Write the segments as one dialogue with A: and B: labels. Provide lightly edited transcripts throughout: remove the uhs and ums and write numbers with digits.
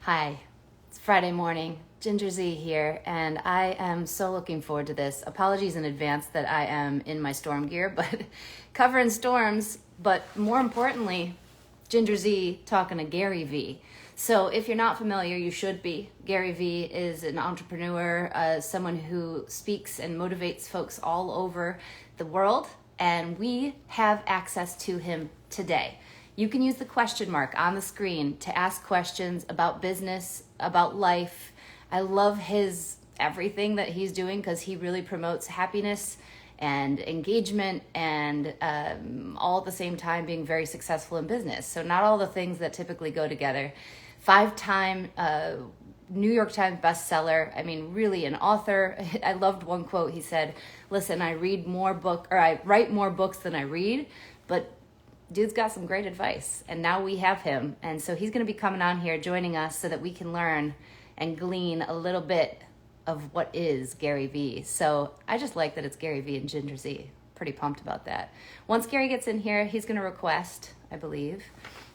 A: Hi, it's Friday morning. Ginger Z here, and I am so looking forward to this. Apologies in advance that I am in my storm gear, but covering storms, but more importantly, Ginger Z talking to Gary V. So if you're not familiar, you should be. Gary V is an entrepreneur, someone who speaks and motivates folks all over the world, and we have access to him today. You can use the question mark on the screen to ask questions about business, about life. I love his everything that he's doing because he really promotes happiness and engagement and all at the same time being very successful in business. So not all the things that typically go together. 5-time New York Times bestseller. I mean, really an author. I loved one quote. He said, "Listen, I write more books than I read, but dude's got some great advice." And now we have him. And so he's going to be coming on here, joining us so that we can learn and glean a little bit of what is Gary V. So I just like that it's Gary V and Ginger Z. Pretty pumped about that. Once Gary gets in here, he's going to request, I believe.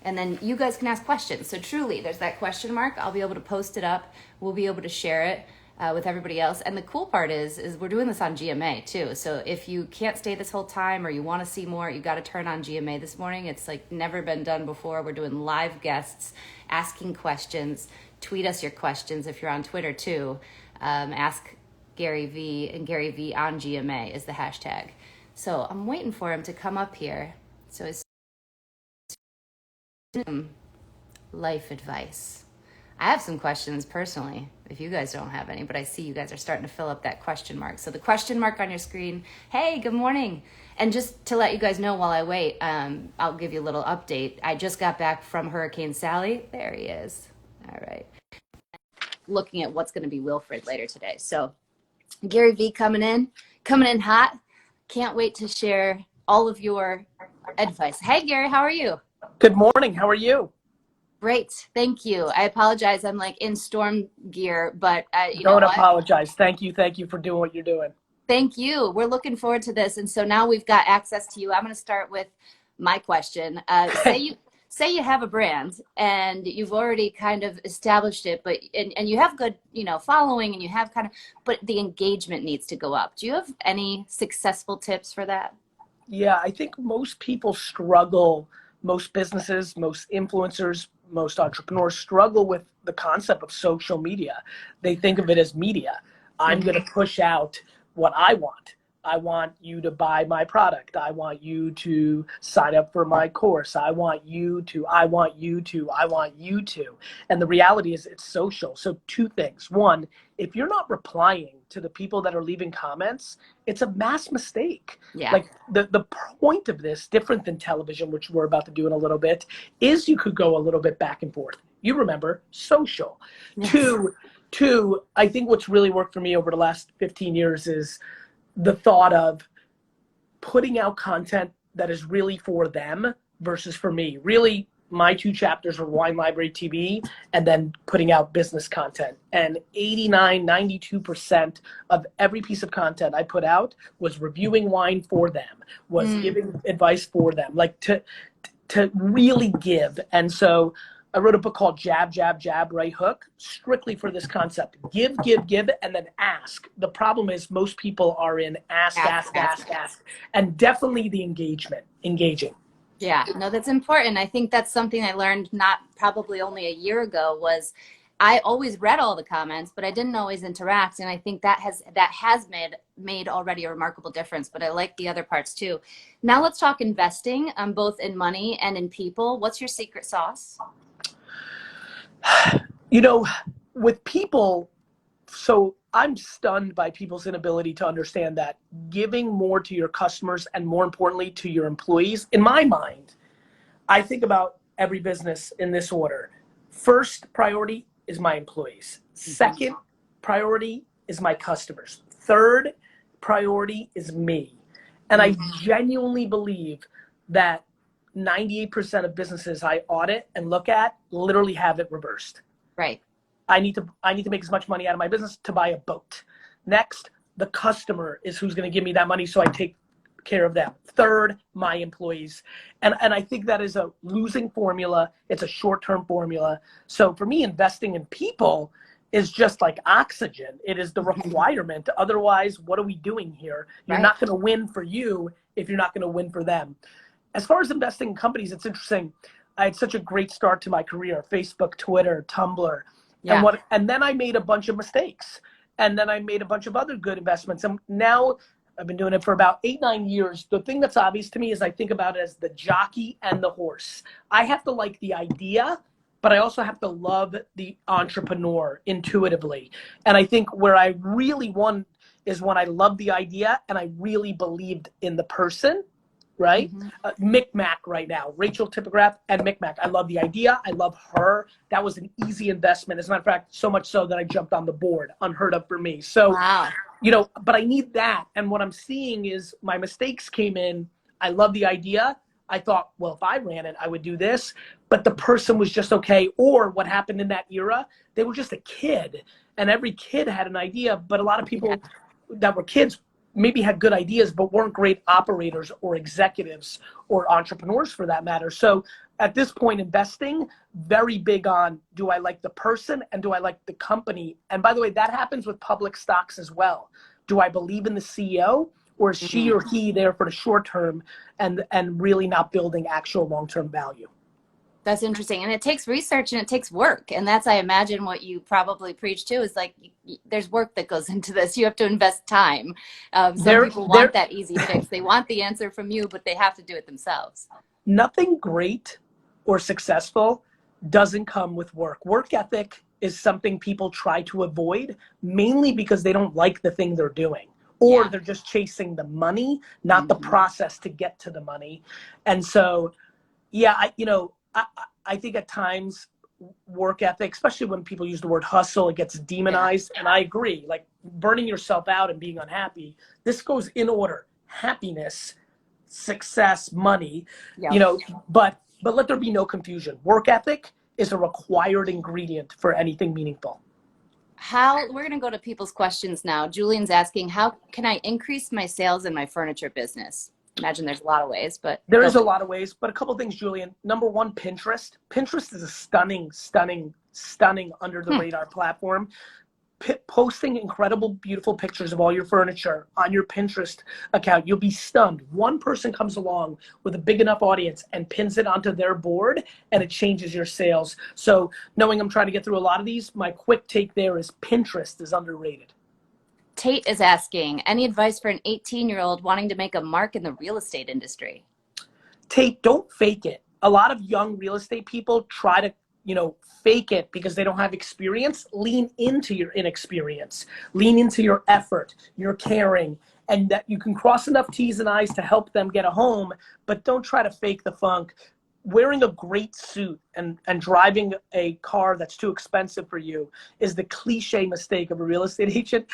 A: And then you guys can ask questions. So truly, there's that question mark. I'll be able to post it up. We'll be able to share it with everybody else. And the cool part is we're doing this on GMA too. So if you can't stay this whole time or you want to see more, you got to turn on GMA this morning. It's like never been done before. We're doing live guests, asking questions. Tweet us your questions if you're on Twitter too. Ask Gary V, and Gary V on GMA is the hashtag. So I'm waiting for him to come up here. So it's life advice. I have some questions personally, if you guys don't have any, but I see you guys are starting to fill up that question mark. So the question mark on your screen, hey, good morning. And just to let you guys know while I wait, I'll give you a little update. I just got back from Hurricane Sally. There he is. All right. Looking at what's going to be Wilfred later today. So Gary V coming in hot. Can't wait to share all of your advice. Hey, Gary, how are you?
B: Good morning. How are you?
A: Great. Thank you. I apologize. I'm like in storm gear, but you
B: Don't
A: know what?
B: apologize. Thank you. Thank you for doing what you're doing.
A: Thank you. We're looking forward to this. And so now we've got access to you. I'm going to start with my question. Say you have a brand and you've already kind of established it, but and you have good, following, and you have but the engagement needs to go up. Do you have any successful tips for that?
B: Yeah, I think most people struggle, most businesses, most influencers, most entrepreneurs struggle with the concept of social media. They think of it as media. I'm going to push out what I want. I want you to buy my product. I want you to sign up for my course. I want you to. And the reality is it's social. So two things. One, if you're not replying to the people that are leaving comments, it's a mass mistake.
A: Yeah.
B: Like the point of this, different than television, which we're about to do in a little bit, is you could go a little bit back and forth. You remember social. Yes. Two, I think what's really worked for me over the last 15 years is the thought of putting out content that is really for them versus for me. Really, my two chapters are Wine Library TV and then putting out business content. And 92% of every piece of content I put out was reviewing wine for them, was giving advice for them, like to really give. And so I wrote a book called Jab, Jab, Jab, Right Hook, strictly for this concept. Give, and then ask. The problem is most people are in ask. And definitely the engaging.
A: Yeah, no, that's important. I think that's something I learned not probably only a year ago was I always read all the comments, but I didn't always interact. And I think that has made already a remarkable difference, but I like the other parts too. Now let's talk investing, both in money and in people. What's your secret sauce?
B: With people, so I'm stunned by people's inability to understand that giving more to your customers and more importantly to your employees, in my mind, I think about every business in this order. First priority is my employees. Second priority is my customers. Third priority is me. And I genuinely believe that 98% of businesses I audit and look at literally have it reversed.
A: Right.
B: I need to make as much money out of my business to buy a boat. Next, the customer is who's going to give me that money, so I take care of them. Third, my employees. And I think that is a losing formula. It's a short-term formula. So for me, investing in people is just like oxygen. It is the requirement. Otherwise, what are we doing here? You're
A: Right.
B: not going to win for you if you're not going to win for them. As far as investing in companies, it's interesting. I had such a great start to my career, Facebook, Twitter, Tumblr.
A: Yeah.
B: And then I made a bunch of mistakes. And then I made a bunch of other good investments. And now I've been doing it for about 8-9 years. The thing that's obvious to me is I think about it as the jockey and the horse. I have to like the idea, but I also have to love the entrepreneur intuitively. And I think where I really won is when I loved the idea and I really believed in the person, right? Micmac right now, Rachel Tipograph and Micmac. I love the idea. I love her. That was an easy investment. As a matter of fact, so much so that I jumped on the board, unheard of for me. So,
A: Wow.
B: you know, but I need that. And what I'm seeing is my mistakes came in. I love the idea. I thought, well, if I ran it, I would do this. But the person was just okay. Or what happened in that era, they were just a kid. And every kid had an idea. But a lot of people that were kids maybe had good ideas, but weren't great operators or executives or entrepreneurs for that matter. So at this point, investing, very big on, do I like the person and do I like the company? And by the way, that happens with public stocks as well. Do I believe in the CEO, or is she or he there for the short term and really not building actual long-term value?
A: That's interesting. And it takes research and it takes work. And that's, I imagine, what you probably preach too, is like, there's work that goes into this. You have to invest time. Some people want that easy fix. They want the answer from you, but they have to do it themselves.
B: Nothing great or successful doesn't come with work. Work ethic is something people try to avoid, mainly because they don't like the thing they're doing. Or they're just chasing the money, not the process to get to the money. And so, yeah, I think at times work ethic, especially when people use the word hustle, it gets demonized. And I agree, like burning yourself out and being unhappy, this goes in order: happiness, success, money, but let there be no confusion. Work ethic is a required ingredient for anything meaningful.
A: We're going to go to people's questions now. Julian's asking, how can I increase my sales in my furniture business? Imagine there's a lot of ways, but
B: there is a lot of ways, but a couple of things, Julian. Number one, Pinterest. Pinterest is a stunning under the radar platform. Posting incredible, beautiful pictures of all your furniture on your Pinterest account, you'll be stunned. One person comes along with a big enough audience and pins it onto their board, and it changes your sales. So knowing I'm trying to get through a lot of these, my quick take there is Pinterest is underrated.
A: Tate is asking, any advice for an 18-year-old wanting to make a mark in the real estate industry?
B: Tate, don't fake it. A lot of young real estate people try to, fake it because they don't have experience. Lean into your inexperience. Lean into your effort, your caring, and that you can cross enough T's and I's to help them get a home, but don't try to fake the funk. Wearing a great suit and driving a car that's too expensive for you is the cliche mistake of a real estate agent.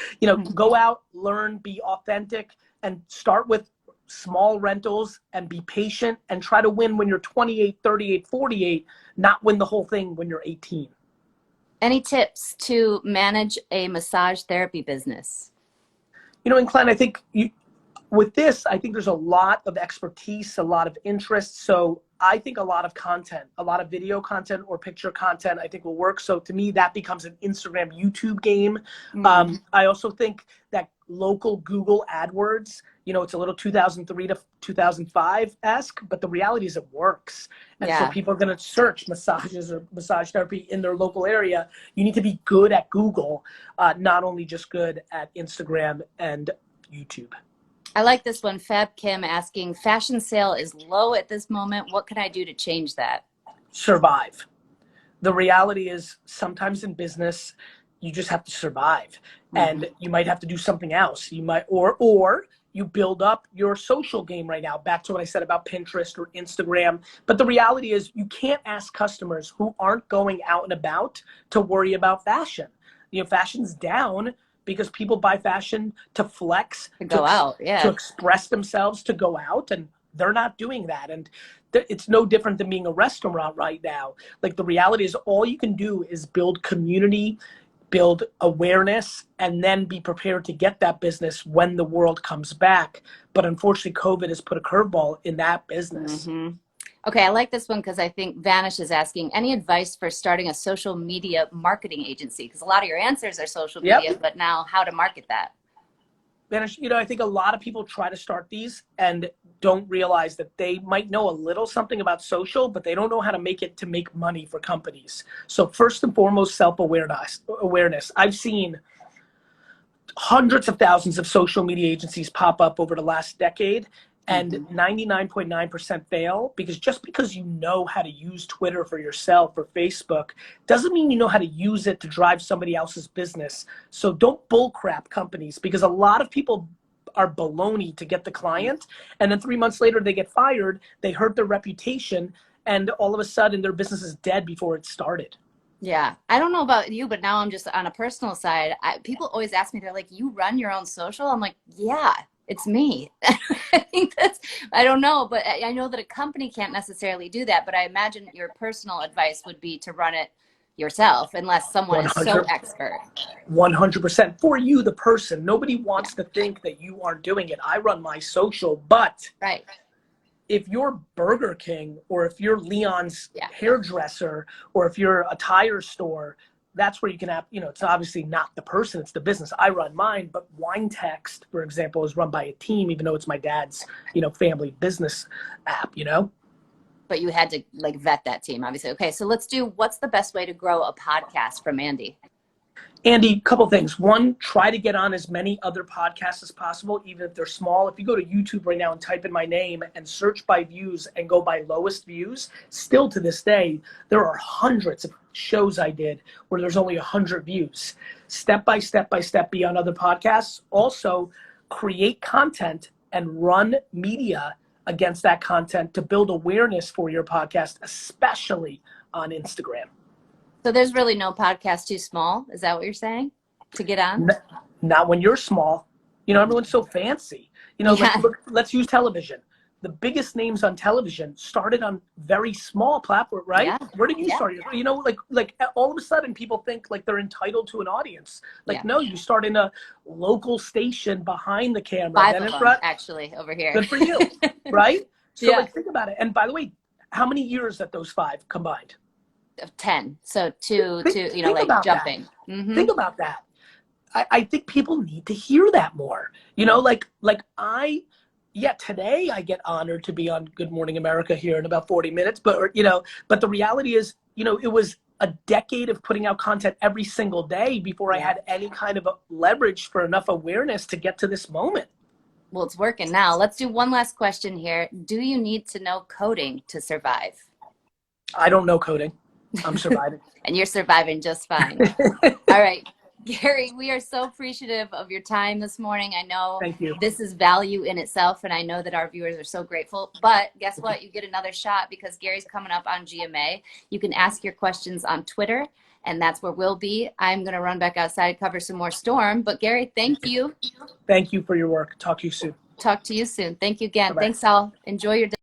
B: Go out, learn, be authentic, and start with small rentals and be patient and try to win when you're 28, 38, 48, not win the whole thing when you're 18.
A: Any tips to manage a massage therapy business?
B: Incline, I think with this, I think there's a lot of expertise, a lot of interest. So I think a lot of content, a lot of video content or picture content, I think will work. So to me, that becomes an Instagram, YouTube game. I also think that local Google AdWords, it's a little 2003 to 2005-esque, but the reality is it works. And so people are going to search massages or massage therapy in their local area. You need to be good at Google, not only just good at Instagram and YouTube.
A: I like this one. Fab Kim asking, fashion sale is low at this moment. What can I do to change that?
B: Survive. The reality is sometimes in business, you just have to survive. And you might have to do something else. You might, or you build up your social game right now. Back to what I said about Pinterest or Instagram. But the reality is you can't ask customers who aren't going out and about to worry about fashion. Fashion's down because people buy fashion to flex,
A: to go out,
B: to express themselves, to go out, and they're not doing that. And it's no different than being a restaurant right now. Like the reality is all you can do is build community, build awareness, and then be prepared to get that business when the world comes back. But unfortunately, COVID has put a curveball in that business.
A: Mm-hmm. Okay, I like this one because I think Vanish is asking, any advice for starting a social media marketing agency? Because a lot of your answers are social media, but now how to market that?
B: Vanish, I think a lot of people try to start these and don't realize that they might know a little something about social, but they don't know how to make it to make money for companies. So first and foremost, self-awareness. I've seen hundreds of thousands of social media agencies pop up over the last decade, and 99.9% fail, because just because you know how to use Twitter for yourself or Facebook doesn't mean you know how to use it to drive somebody else's business. So don't bullcrap companies, because a lot of people are baloney to get the client, and then 3 months later they get fired, they hurt their reputation, and all of a sudden their business is dead before it started.
A: Yeah, I don't know about you, but now I'm just on a personal side. People always ask me, they're like, you run your own social? I'm like, yeah, it's me. I think I don't know, but I know that a company can't necessarily do that, but I imagine your personal advice would be to run it yourself, unless someone is so expert.
B: 100% for you, the person. Nobody wants to think that you aren't doing it. I run my social, but
A: right.
B: If you're Burger King, or if you're Leon's hairdresser, or if you're a tire store, that's where you can have, it's obviously not the person, it's the business. I run mine, but Wine Text, for example, is run by a team, even though it's my dad's, family business app,
A: But you had to vet that team, obviously. Okay, so let's do, what's the best way to grow a podcast from Andy?
B: Andy, couple things. One, try to get on as many other podcasts as possible, even if they're small. If you go to YouTube right now and type in my name and search by views and go by lowest views, still to this day, there are hundreds of shows I did where there's only 100 views. Step by step, be on other podcasts. Also, create content and run media against that content to build awareness for your podcast, especially on Instagram.
A: So there's really no podcast too small. Is that what you're saying, to get on?
B: Not when you're small. Everyone's so fancy. Let's use television. The biggest names on television started on very small platform, right?
A: Yeah.
B: Where did you start? Like all of a sudden people think like they're entitled to an audience. No, you start in a local station behind the camera.
A: 5 of them, actually, over here.
B: Good for you, right? So think about it. And by the way, how many years at those 5 combined?
A: 10. So two, jumping. Mm-hmm.
B: Think about that. I think people need to hear that more. Today I get honored to be on Good Morning America here in about 40 minutes, but the reality is, it was a decade of putting out content every single day before I had any kind of a leverage for enough awareness to get to this moment.
A: Well, it's working now. Let's do one last question here. Do you need to know coding to survive?
B: I don't know coding. I'm surviving.
A: And you're surviving just fine. All right. Gary, we are so appreciative of your time this morning. I know this is value in itself, and I know that our viewers are so grateful. But guess what? You get another shot because Gary's coming up on GMA. You can ask your questions on Twitter, and that's where we'll be. I'm going to run back outside, cover some more storm. But Gary, thank you.
B: Thank you for your work. Talk to you soon.
A: Talk to you soon. Thank you again.
B: Bye-bye.
A: Thanks, all. Enjoy your day.